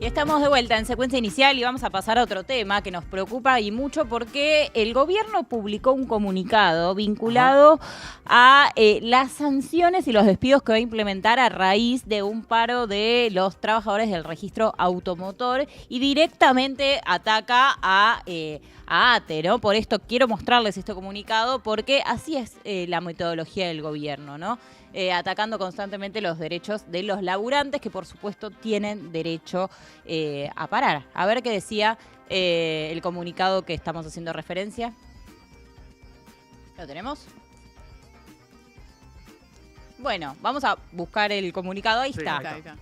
Y estamos de vuelta en secuencia inicial y vamos a pasar a otro tema que nos preocupa y mucho porque el gobierno publicó un comunicado vinculado a las sanciones y los despidos que va a implementar a raíz de un paro de los trabajadores del registro automotor y directamente ataca a ATE, ¿no? Por esto quiero mostrarles este comunicado porque así es la metodología del gobierno, ¿no? Atacando constantemente los derechos de los laburantes que por supuesto tienen derecho a parar. A ver qué decía el comunicado que estamos haciendo referencia. ¿Lo tenemos? Bueno, vamos a buscar el comunicado. Ahí está. Ahí está.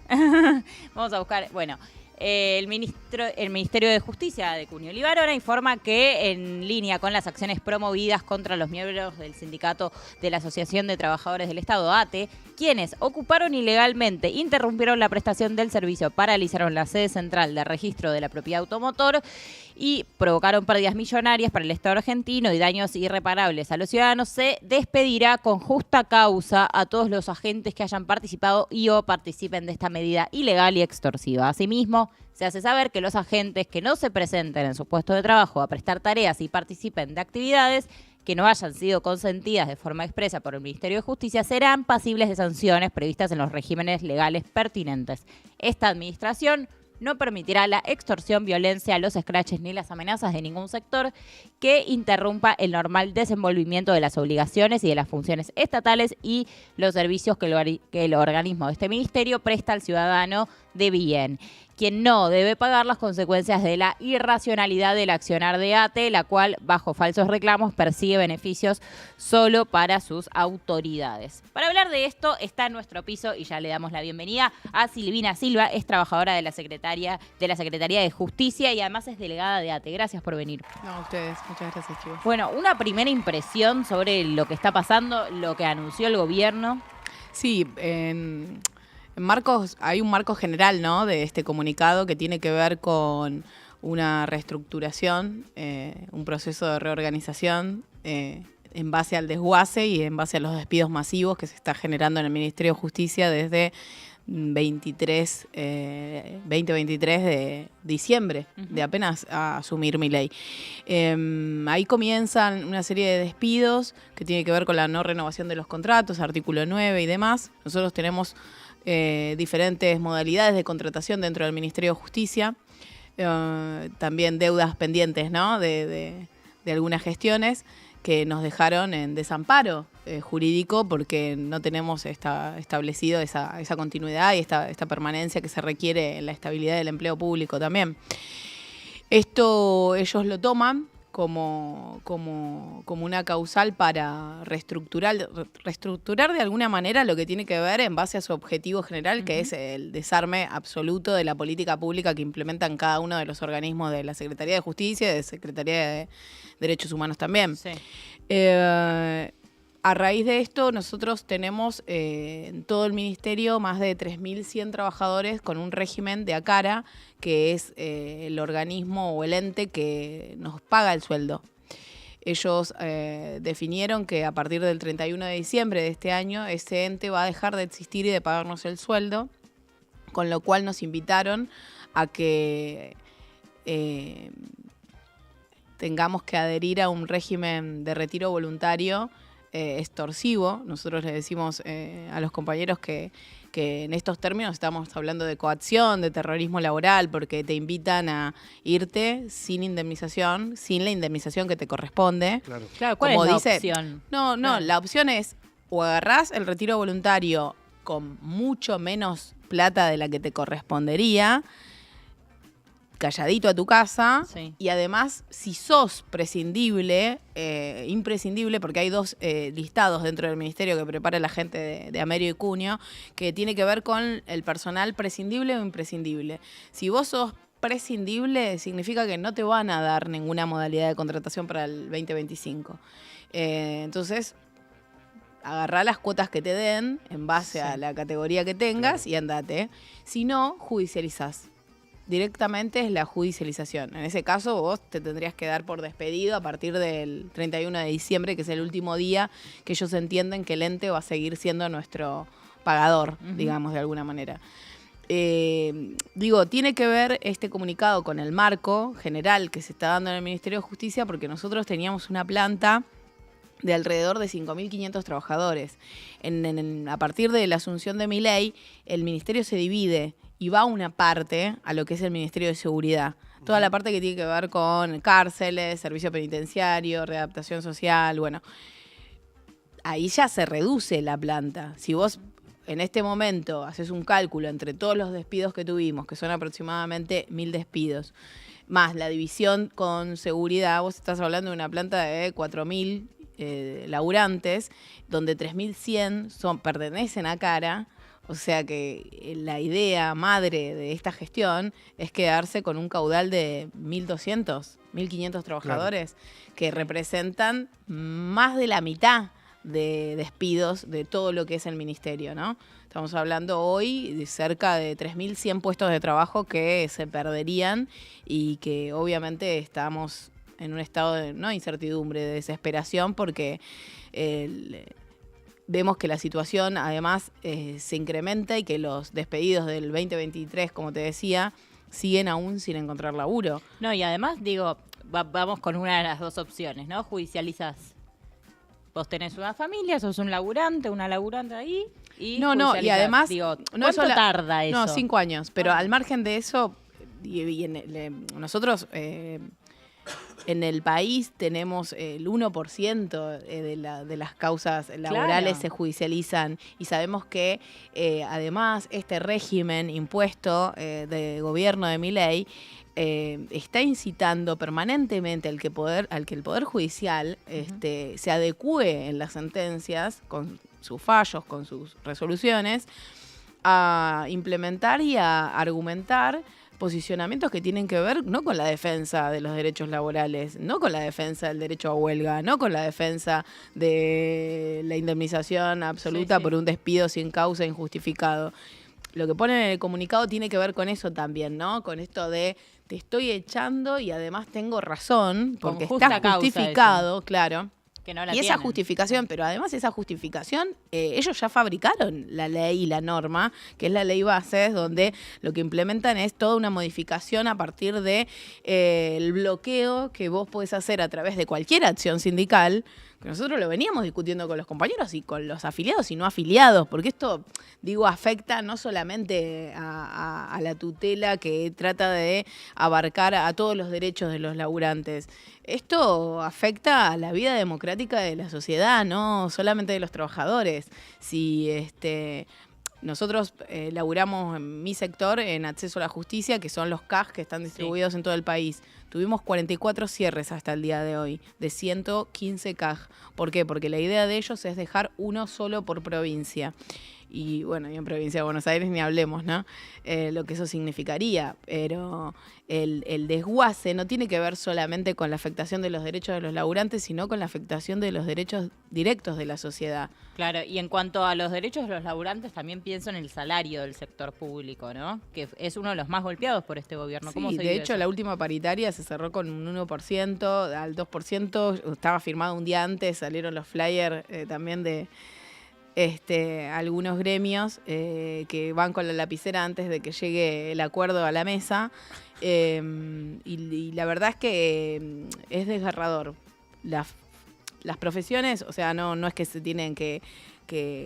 Vamos a buscar, bueno. El Ministerio de Justicia de Cunio Libarona informa que en línea con las acciones promovidas contra los miembros del sindicato de la Asociación de Trabajadores del Estado, ATE, quienes ocuparon ilegalmente, interrumpieron la prestación del servicio, paralizaron la sede central de registro de la propiedad automotor y provocaron pérdidas millonarias para el Estado argentino y daños irreparables a los ciudadanos, se despedirá con justa causa a todos los agentes que hayan participado y o participen de esta medida ilegal y extorsiva. Asimismo, se hace saber que los agentes que no se presenten en su puesto de trabajo a prestar tareas y participen de actividades que no hayan sido consentidas de forma expresa por el Ministerio de Justicia serán pasibles de sanciones previstas en los regímenes legales pertinentes. Esta administración no permitirá la extorsión, violencia, los escraches ni las amenazas de ningún sector que interrumpa el normal desenvolvimiento de las obligaciones y de las funciones estatales y los servicios que el organismo de este ministerio presta al ciudadano de bien, quien no debe pagar las consecuencias de la irracionalidad del accionar de ATE, la cual, bajo falsos reclamos, persigue beneficios solo para sus autoridades. Para hablar de esto está en nuestro piso y ya le damos la bienvenida a Silvina Silva, es trabajadora de la Secretaría de Justicia y además es delegada de ATE. Gracias por venir. No, a ustedes. Muchas gracias, chicos. Bueno, una primera impresión sobre lo que está pasando, lo que anunció el gobierno. Sí, hay un marco general, ¿no?, de este comunicado que tiene que ver con una reestructuración, un proceso de reorganización en base al desguace y en base a los despidos masivos que se está generando en el Ministerio de Justicia desde 2023 de diciembre, de apenas a asumir Milei. Ahí comienzan una serie de despidos que tiene que ver con la no renovación de los contratos, artículo 9 y demás. Nosotros tenemos diferentes modalidades de contratación dentro del Ministerio de Justicia, también deudas pendientes, ¿no?, de algunas gestiones que nos dejaron en desamparo jurídico porque no tenemos establecido esa continuidad y esta permanencia que se requiere en la estabilidad del empleo público también. Esto ellos lo toman como una causal para reestructurar de alguna manera lo que tiene que ver en base a su objetivo general, que es el desarme absoluto de la política pública que implementan cada uno de los organismos de la Secretaría de Justicia y de Secretaría de Derechos Humanos también. Sí. A raíz de esto, nosotros tenemos en todo el ministerio más de 3.100 trabajadores con un régimen de ACARA, que es el organismo o el ente que nos paga el sueldo. Ellos definieron que a partir del 31 de diciembre de este año, ese ente va a dejar de existir y de pagarnos el sueldo, con lo cual nos invitaron a que tengamos que adherir a un régimen de retiro voluntario extorsivo. Nosotros le decimos a los compañeros que en estos términos estamos hablando de coacción, de terrorismo laboral, porque te invitan a irte sin indemnización, sin la indemnización que te corresponde. Claro, ¿cuál es la opción? No, la opción es o agarrás el retiro voluntario con mucho menos plata de la que te correspondería, calladito a tu casa, sí. Y además, si sos imprescindible, porque hay dos listados dentro del ministerio que prepara la gente de Amerio y Cunio, que tiene que ver con el personal prescindible o imprescindible. Si vos sos prescindible, significa que no te van a dar ninguna modalidad de contratación para el 2025. Entonces, agarrá las cuotas que te den en base a la categoría que tengas, claro, y andate. Si no, judicializás. Directamente es la judicialización. En ese caso, vos te tendrías que dar por despedido a partir del 31 de diciembre, que es el último día que ellos entienden que el ente va a seguir siendo nuestro pagador, digamos, de alguna manera. Tiene que ver este comunicado con el marco general que se está dando en el Ministerio de Justicia, porque nosotros teníamos una planta de alrededor de 5.500 trabajadores. A partir de la asunción de Milei, el ministerio se divide y va una parte a lo que es el Ministerio de Seguridad. Toda la parte que tiene que ver con cárceles, servicio penitenciario, readaptación social, bueno. Ahí ya se reduce la planta. Si vos en este momento haces un cálculo entre todos los despidos que tuvimos, que son aproximadamente 1.000 despidos, más la división con seguridad, vos estás hablando de una planta de 4.000 laburantes, donde 3.100 pertenecen a Cara. O sea que la idea madre de esta gestión es quedarse con un caudal de 1.200, 1.500 trabajadores, que representan más de la mitad de despidos de todo lo que es el ministerio, ¿no? Estamos hablando hoy de cerca de 3.100 puestos de trabajo que se perderían y que obviamente estamos en un estado de incertidumbre, de desesperación, porque vemos que la situación además se incrementa y que los despedidos del 2023, como te decía, siguen aún sin encontrar laburo. No, y además, vamos con una de las dos opciones, ¿no? Judicializás. Vos tenés una familia, sos un laburante, una laburante ahí, y y además, ¿cuánto tarda eso? 5 años, pero al margen de eso, nosotros en el país tenemos el 1% de las causas laborales se judicializan, y sabemos que además este régimen impuesto de gobierno de Milei está incitando permanentemente al que el Poder Judicial se adecúe en las sentencias, con sus fallos, con sus resoluciones, a implementar y a argumentar posicionamientos que tienen que ver no con la defensa de los derechos laborales, no con la defensa del derecho a huelga, no con la defensa de la indemnización absoluta por un despido sin causa injustificado. Lo que ponen en el comunicado tiene que ver con eso también, ¿no? Con esto de te estoy echando y además tengo razón, porque está justificado, claro. Que no la y esa justificación, pero además esa justificación, ellos ya fabricaron la ley y la norma, que es la ley bases, donde lo que implementan es toda una modificación a partir de el bloqueo que vos podés hacer a través de cualquier acción sindical, que nosotros lo veníamos discutiendo con los compañeros y con los afiliados y no afiliados, porque esto, afecta no solamente a la tutela que trata de abarcar a todos los derechos de los laburantes. Esto afecta a la vida democrática de la sociedad, no solamente de los trabajadores. Si nosotros laburamos en mi sector en acceso a la justicia, que son los CAJ que están distribuidos en todo el país. Tuvimos 44 cierres hasta el día de hoy, de 115 CAJ. ¿Por qué? Porque la idea de ellos es dejar uno solo por provincia. Y bueno, y en provincia de Buenos Aires ni hablemos, ¿no? Lo que eso significaría. Pero el desguace no tiene que ver solamente con la afectación de los derechos de los laburantes, sino con la afectación de los derechos directos de la sociedad. Claro, y en cuanto a los derechos de los laburantes, también pienso en el salario del sector público, ¿no? Que es uno de los más golpeados por este gobierno. ¿Cómo Sí, se de vive hecho, eso? la última paritaria se cerró con un 1%, al 2%, estaba firmado un día antes, salieron los flyers también de algunos gremios que van con la lapicera antes de que llegue el acuerdo a la mesa, y la verdad es que es desgarrador. Las profesiones, o sea, no es que se tienen que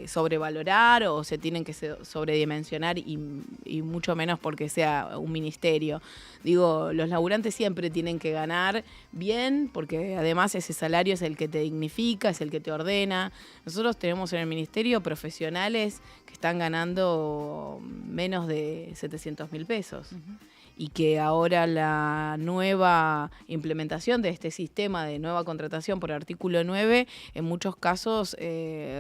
sobrevalorar o se tienen que sobredimensionar, y mucho menos porque sea un ministerio. Los laburantes siempre tienen que ganar bien, porque además ese salario es el que te dignifica, es el que te ordena. Nosotros tenemos en el ministerio profesionales que están ganando menos de 700.000 pesos. Y que ahora la nueva implementación de este sistema de nueva contratación por artículo 9, en muchos casos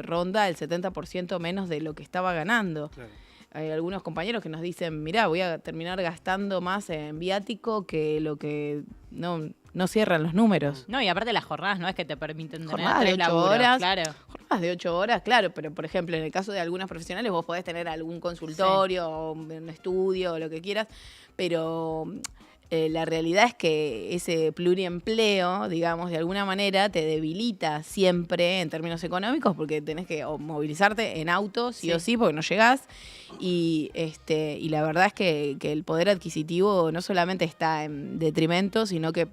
ronda el 70% menos de lo que estaba ganando. Claro. Hay algunos compañeros que nos dicen, mirá, voy a terminar gastando más en viático que lo que no cierran los números. No, y aparte las jornadas no es que te permiten jornadas tener de 8 horas, claro. Jornadas de 8 horas, claro, pero por ejemplo, en el caso de algunas profesionales vos podés tener algún consultorio o un estudio o lo que quieras, pero la realidad es que ese pluriempleo, digamos, de alguna manera te debilita siempre en términos económicos porque tenés que movilizarte en auto, sí o sí, porque no llegás. Y la verdad es que el poder adquisitivo no solamente está en detrimento, sino que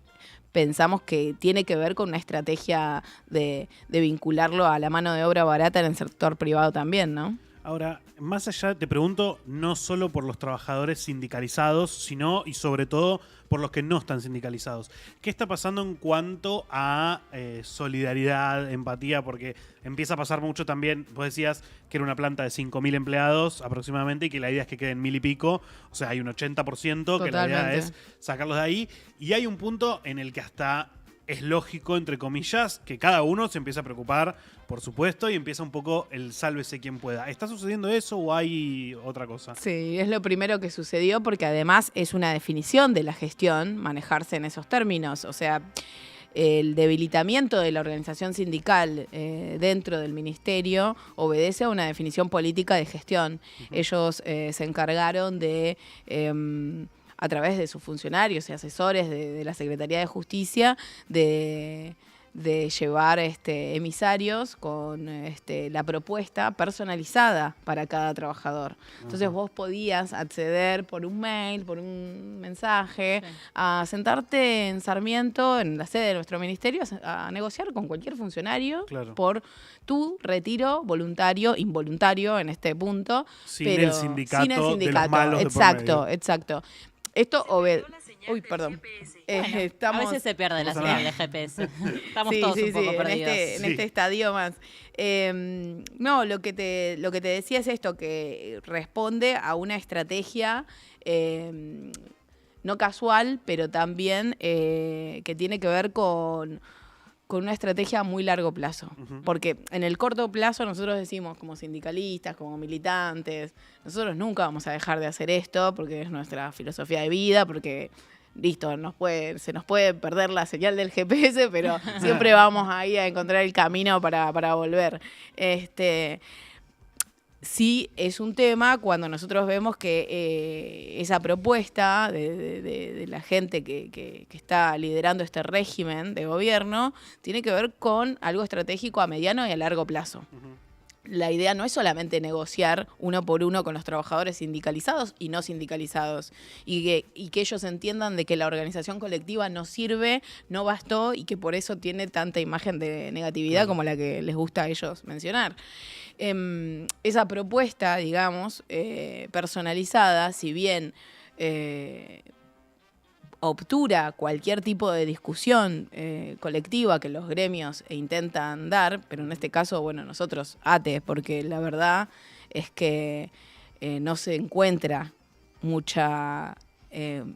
pensamos que tiene que ver con una estrategia de vincularlo a la mano de obra barata en el sector privado también, ¿no? Ahora, más allá, te pregunto, no solo por los trabajadores sindicalizados, sino y sobre todo por los que no están sindicalizados. ¿Qué está pasando en cuanto a solidaridad, empatía? Porque empieza a pasar mucho también, vos decías que era una planta de 5.000 empleados aproximadamente y que la idea es que queden 1.000 y pico, o sea, hay un 80% Totalmente. Que la idea es sacarlos de ahí. Y hay un punto en el que hasta es lógico, entre comillas, que cada uno se empieza a preocupar por supuesto, y empieza un poco el sálvese quien pueda. ¿Está sucediendo eso o hay otra cosa? Sí, es lo primero que sucedió porque además es una definición de la gestión manejarse en esos términos. O sea, el debilitamiento de la organización sindical dentro del ministerio obedece a una definición política de gestión. Ellos se encargaron de... a través de sus funcionarios y asesores de la Secretaría de Justicia, de llevar emisarios con la propuesta personalizada para cada trabajador. Entonces vos podías acceder por un mail, por un mensaje, a sentarte en Sarmiento, en la sede de nuestro ministerio, a negociar con cualquier funcionario por tu retiro voluntario, involuntario en este punto. Sin el sindicato de los malos exacto, de por medio. Exacto. Esto Uy, perdón. A veces se pierde la señal de GPS. Estamos todos un poco perdidos. En este estadio más. No, lo que te decía es esto, que responde a una estrategia no casual, pero también que tiene que ver con una estrategia a muy largo plazo. Porque en el corto plazo nosotros decimos, como sindicalistas, como militantes, nosotros nunca vamos a dejar de hacer esto porque es nuestra filosofía de vida, porque listo, se nos puede perder la señal del GPS, pero siempre vamos ahí a encontrar el camino para volver. Sí es un tema cuando nosotros vemos que esa propuesta de la gente que está liderando este régimen de gobierno tiene que ver con algo estratégico a mediano y a largo plazo. La idea no es solamente negociar uno por uno con los trabajadores sindicalizados y no sindicalizados y que ellos entiendan de que la organización colectiva no sirve, no bastó y que por eso tiene tanta imagen de negatividad como la que les gusta a ellos mencionar. Esa propuesta, digamos, personalizada, si bien obtura cualquier tipo de discusión colectiva que los gremios intentan dar, pero en este caso, bueno, nosotros ATE, porque la verdad es que no se encuentra mucha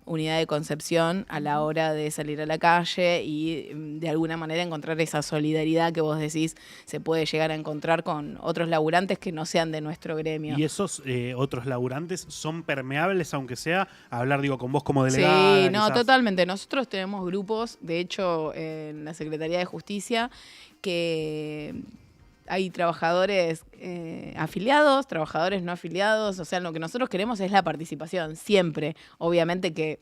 unidad de concepción a la hora de salir a la calle y de alguna manera encontrar esa solidaridad que vos decís se puede llegar a encontrar con otros laburantes que no sean de nuestro gremio. ¿Y esos otros laburantes son permeables, aunque sea a hablar, digo, con vos como delegada? Sí, no, totalmente. Nosotros tenemos grupos, de hecho, en la Secretaría de Justicia, que hay trabajadores afiliados, trabajadores no afiliados, o sea, lo que nosotros queremos es la participación, siempre. Obviamente que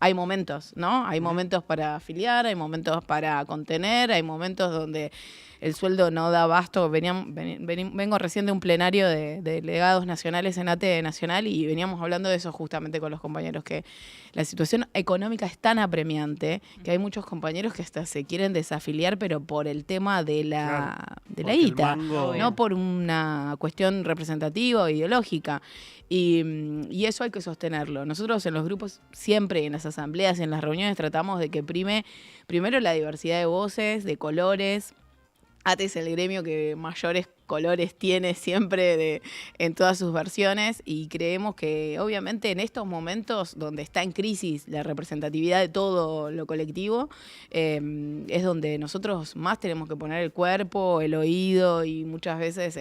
hay momentos, ¿no? Hay momentos para afiliar, hay momentos para contener, hay momentos donde el sueldo no da abasto. Vengo recién de un plenario de delegados nacionales en ATE Nacional y veníamos hablando de eso justamente con los compañeros, que la situación económica es tan apremiante que hay muchos compañeros que hasta se quieren desafiliar, pero por el tema de la guita, no por una cuestión representativa o ideológica. Y eso hay que sostenerlo. Nosotros en los grupos siempre, en las asambleas, en las reuniones, tratamos de que prime primero la diversidad de voces, de colores. ATE es el gremio que mayores colores tiene siempre en todas sus versiones y creemos que obviamente en estos momentos donde está en crisis la representatividad de todo lo colectivo, es donde nosotros más tenemos que poner el cuerpo, el oído y muchas veces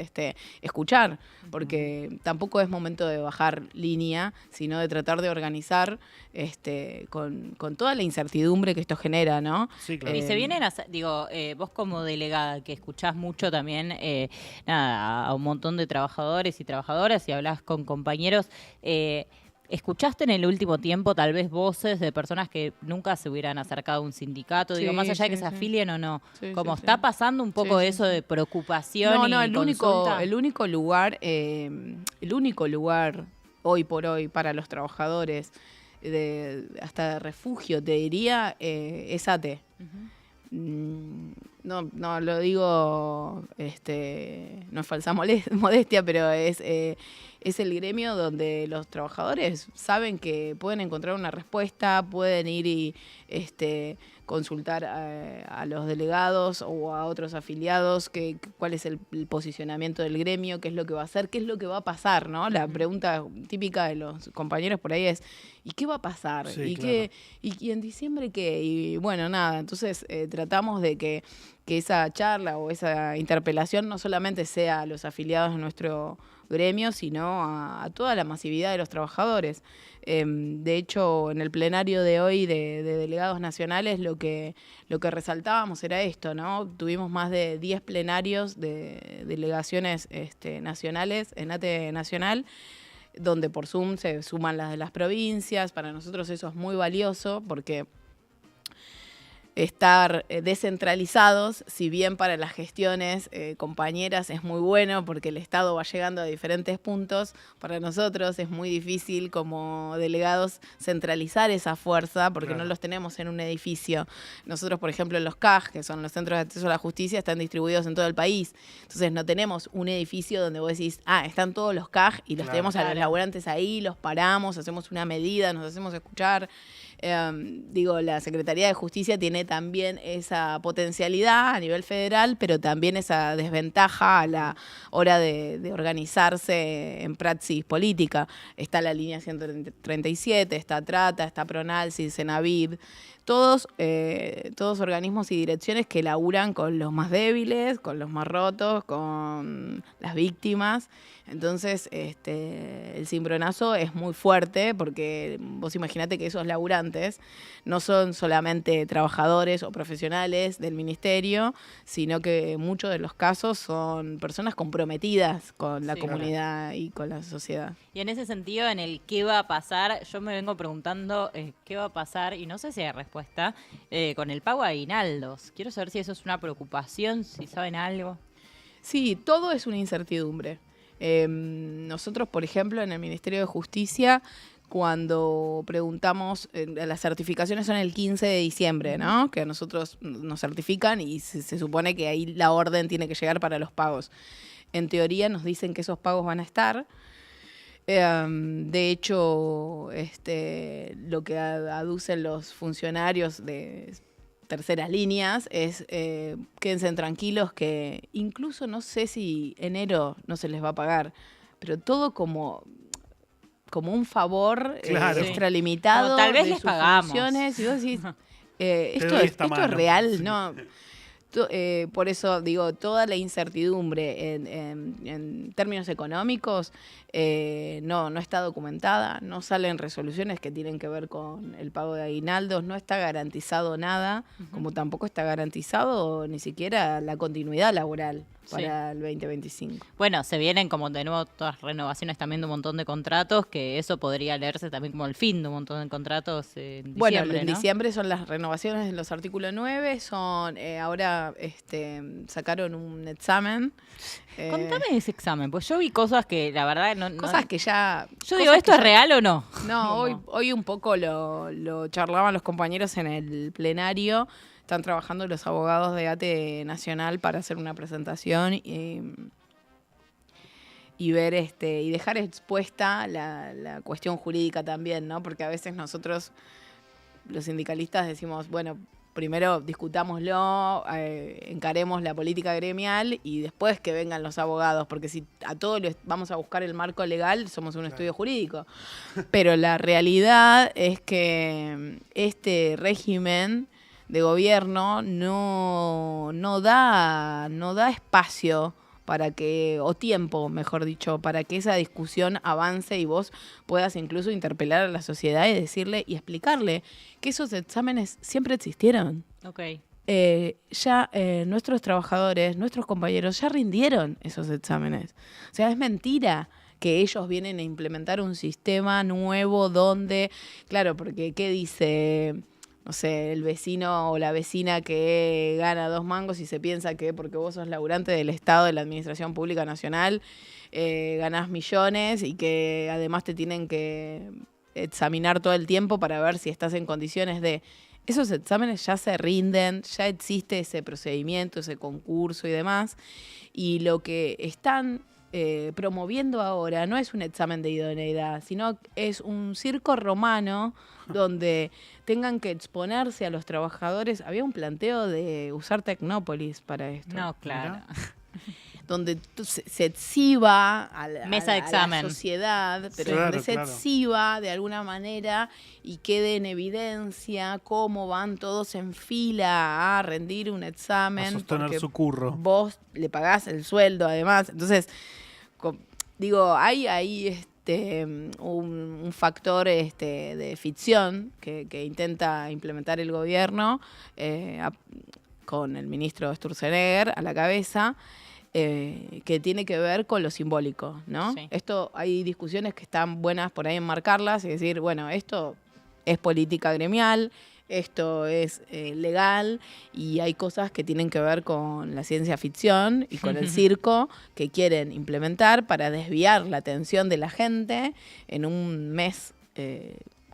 escuchar, porque tampoco es momento de bajar línea, sino de tratar de organizar con toda la incertidumbre que esto genera, ¿no? Sí, claro. Y se vienen, vos como delegada que escuchás mucho también a un montón de trabajadores y trabajadoras y hablás con compañeros, ¿Escuchaste en el último tiempo tal vez voces de personas que nunca se hubieran acercado a un sindicato? Digo, Sí, más allá de que sí, se sí. afilien o no. Sí, Como sí, está sí. pasando un poco Sí, sí, eso sí. de preocupación No, y consulta. el único lugar hoy por hoy para los trabajadores, hasta de refugio, te diría, es ATE. No lo digo, no es falsa modestia, pero es el gremio donde los trabajadores saben que pueden encontrar una respuesta, pueden ir y consultar a los delegados o a otros afiliados cuál es el posicionamiento del gremio, qué es lo que va a hacer, qué es lo que va a pasar, ¿no? La pregunta típica de los compañeros por ahí es, ¿y qué va a pasar? Sí, ¿Y claro. qué? ¿Y en diciembre qué? Y bueno, nada, entonces tratamos de que esa charla o esa interpelación no solamente sea a los afiliados de nuestro gremio, sino a toda la masividad de los trabajadores. De hecho, en el plenario de hoy de delegados nacionales lo que resaltábamos era esto, ¿no? Tuvimos más de 10 plenarios de delegaciones nacionales en ATE Nacional, donde por Zoom se suman las de las provincias. Para nosotros eso es muy valioso porque estar descentralizados, si bien para las gestiones compañeras es muy bueno porque el Estado va llegando a diferentes puntos, para nosotros es muy difícil como delegados centralizar esa fuerza porque Claro. no los tenemos en un edificio. Nosotros, por ejemplo, los CAJ, que son los Centros de Acceso a la Justicia, están distribuidos en todo el país. Entonces no tenemos un edificio donde vos decís, están todos los CAJ y los Claro. tenemos a los Claro. laburantes ahí, los paramos, hacemos una medida, nos hacemos escuchar. La Secretaría de Justicia tiene también esa potencialidad a nivel federal, pero también esa desventaja a la hora de organizarse en praxis política. Está la línea 137, está Trata, está Pronalsis, Senavid, todos organismos y direcciones que laburan con los más débiles, con los más rotos, con las víctimas. Entonces, el cimbronazo es muy fuerte porque vos imaginate que esos laburantes no son solamente trabajadores o profesionales del ministerio, sino que en muchos de los casos son personas comprometidas con la Sí. comunidad y con la sociedad. Y en ese sentido, en el qué va a pasar, yo me vengo preguntando qué va a pasar, y no sé si hay respuesta, con el pago de aguinaldos. Quiero saber si eso es una preocupación, si saben algo. Sí, todo es una incertidumbre. Nosotros, por ejemplo, en el Ministerio de Justicia, cuando preguntamos, las certificaciones son el 15 de diciembre, ¿no? Que a nosotros nos certifican y se supone que ahí la orden tiene que llegar para los pagos. En teoría nos dicen que esos pagos van a estar. De hecho, lo que aducen los funcionarios de terceras líneas es quédense tranquilos que incluso no sé si enero no se les va a pagar, pero todo como un favor Claro. extralimitado Como tal vez de les sus pagamos. funciones. Y vos decís, esto doy es esta mano. real, Sí. ¿no? Por eso digo, toda la incertidumbre en términos económicos no está documentada, no salen resoluciones que tienen que ver con el pago de aguinaldos, no está garantizado nada, como tampoco está garantizado ni siquiera la continuidad laboral para el 2025. Bueno, se vienen como de nuevo todas renovaciones también de un montón de contratos, que eso podría leerse también como el fin de un montón de contratos en diciembre, Bueno, en ¿no? diciembre son las renovaciones de los artículos 9, son ahora sacaron un examen. Contame ese examen, pues yo vi cosas que la verdad no... Cosas que ya... Yo digo, ¿esto es real o no? No, hoy un poco lo charlaban los compañeros en el plenario. Están trabajando los abogados de ATE Nacional para hacer una presentación y ver y dejar expuesta la cuestión jurídica también, ¿no? Porque a veces nosotros, los sindicalistas, decimos, bueno, primero discutámoslo, encaremos la política gremial y después que vengan los abogados, porque si a todos les vamos a buscar el marco legal, somos un estudio jurídico. Pero la realidad es que este régimen de gobierno no da espacio para que, o tiempo, mejor dicho, para que esa discusión avance y vos puedas incluso interpelar a la sociedad y decirle y explicarle que esos exámenes siempre existieron. Ok. Nuestros trabajadores, nuestros compañeros ya rindieron esos exámenes. O sea, es mentira que ellos vienen a implementar un sistema nuevo donde, claro, porque ¿qué dice, no sé, el vecino o la vecina que gana 2 mangos y se piensa que porque vos sos laburante del Estado, de la Administración Pública Nacional, ganás millones y que además te tienen que examinar todo el tiempo para ver si estás en condiciones de... Esos exámenes ya se rinden, ya existe ese procedimiento, ese concurso y demás, y lo que están promoviendo ahora no es un examen de idoneidad, sino es un circo romano donde tengan que exponerse a los trabajadores. Había un planteo de usar Tecnópolis para esto. No, claro. Donde se exhiba a la, Mesa de a examen. la sociedad, pero Claro, donde se claro. exhiba de alguna manera y quede en evidencia cómo van todos en fila a rendir un examen. A sostener porque su curro. vos le pagás el sueldo además. Entonces, digo, hay ahí un factor de ficción que intenta implementar el gobierno con el ministro Sturzenegger a la cabeza, que tiene que ver con lo simbólico, ¿no? Sí. Esto, hay discusiones que están buenas por ahí enmarcarlas y decir, bueno, esto es política gremial, esto es legal, y hay cosas que tienen que ver con la ciencia ficción y con el circo que quieren implementar para desviar la atención de la gente en un mes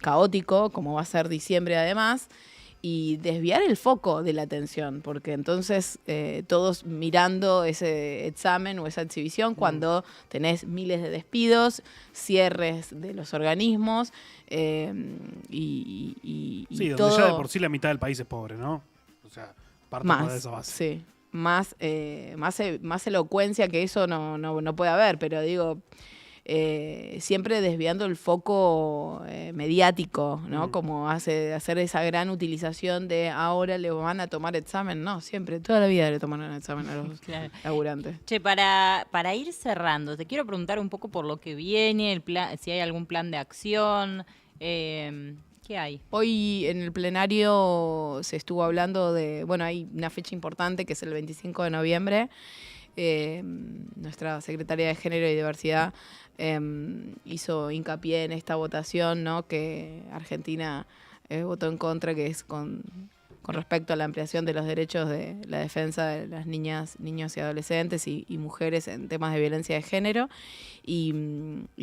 caótico, como va a ser diciembre además, y desviar el foco de la atención, porque entonces todos mirando ese examen o esa exhibición cuando tenés miles de despidos, cierres de los organismos y Sí, donde todo ya de por sí la mitad del país es pobre, ¿no? O sea, partamos de más, esa base. sí, más elocuencia que eso no puede haber, pero digo, siempre desviando el foco mediático, ¿no? Como hacer esa gran utilización de ahora le van a tomar examen. No, siempre, toda la vida le tomaron examen a los Claro. laburantes. Che, para ir cerrando, te quiero preguntar un poco por lo que viene, el plan, si hay algún plan de acción. ¿Qué hay? Hoy en el plenario se estuvo hablando de, bueno, hay una fecha importante que es el 25 de noviembre. Nuestra secretaria de Género y Diversidad hizo hincapié en esta votación, ¿no? Que Argentina votó en contra, que es con respecto a la ampliación de los derechos de la defensa de las niñas, niños y adolescentes y mujeres en temas de violencia de género y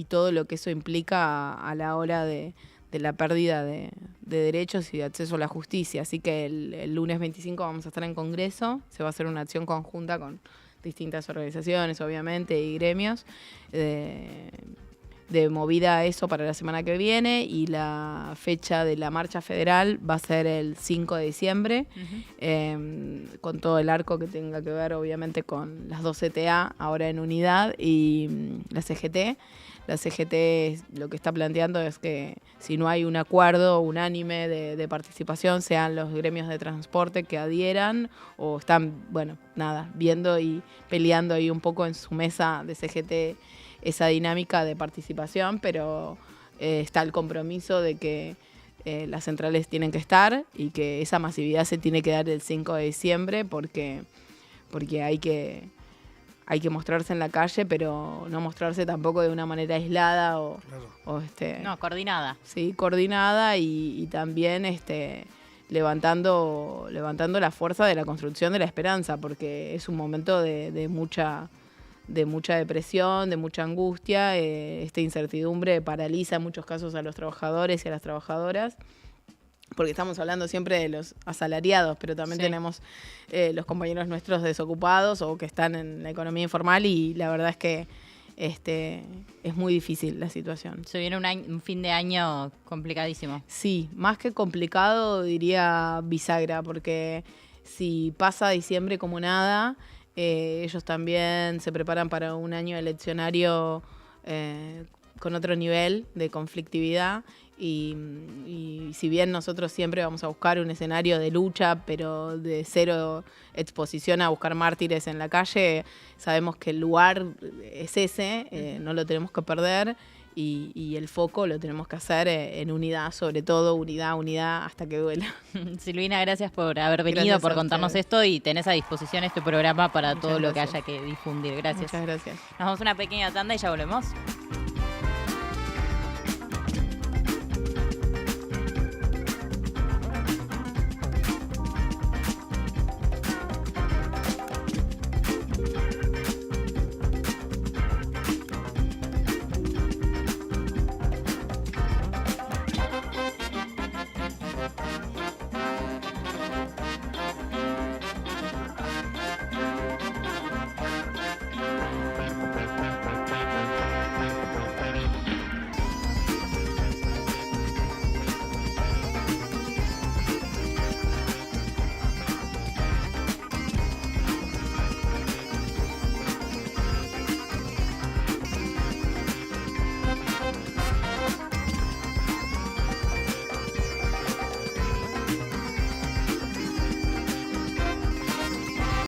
todo lo que eso implica a la hora de la pérdida de derechos y de acceso a la justicia. Así que el lunes 25 vamos a estar en Congreso, se va a hacer una acción conjunta con distintas organizaciones, obviamente, y gremios, de movida a eso para la semana que viene, y la fecha de la marcha federal va a ser el 5 de diciembre, con todo el arco que tenga que ver, obviamente, con las 2 CTA, ahora en unidad, y la CGT. La CGT lo que está planteando es que si no hay un acuerdo unánime de participación, sean los gremios de transporte que adhieran o están, bueno, nada, viendo y peleando ahí un poco en su mesa de CGT esa dinámica de participación, pero está el compromiso de que las centrales tienen que estar y que esa masividad se tiene que dar el 5 de diciembre porque hay que mostrarse en la calle, pero no mostrarse tampoco de una manera aislada o No, coordinada. Sí, coordinada y también levantando la fuerza de la construcción de la esperanza, porque es un momento de mucha depresión, de mucha angustia. Esta incertidumbre paraliza en muchos casos a los trabajadores y a las trabajadoras, porque estamos hablando siempre de los asalariados, pero también tenemos los compañeros nuestros desocupados o que están en la economía informal, y la verdad es que es muy difícil la situación. Se viene un fin de año complicadísimo. Sí, más que complicado diría bisagra, porque si pasa diciembre como nada, ellos también se preparan para un año eleccionario con otro nivel de conflictividad. Y si bien nosotros siempre vamos a buscar un escenario de lucha, pero de cero exposición a buscar mártires en la calle, sabemos que el lugar es ese, no lo tenemos que perder, y el foco lo tenemos que hacer en unidad, sobre todo unidad hasta que duela. Silvina, gracias por haber venido, Gracias por a contarnos ustedes. esto, y tenés a disposición este programa para Muchas todo lo que gracias. haya que difundir. Gracias. Muchas gracias. Nos vamos a una pequeña tanda y ya volvemos.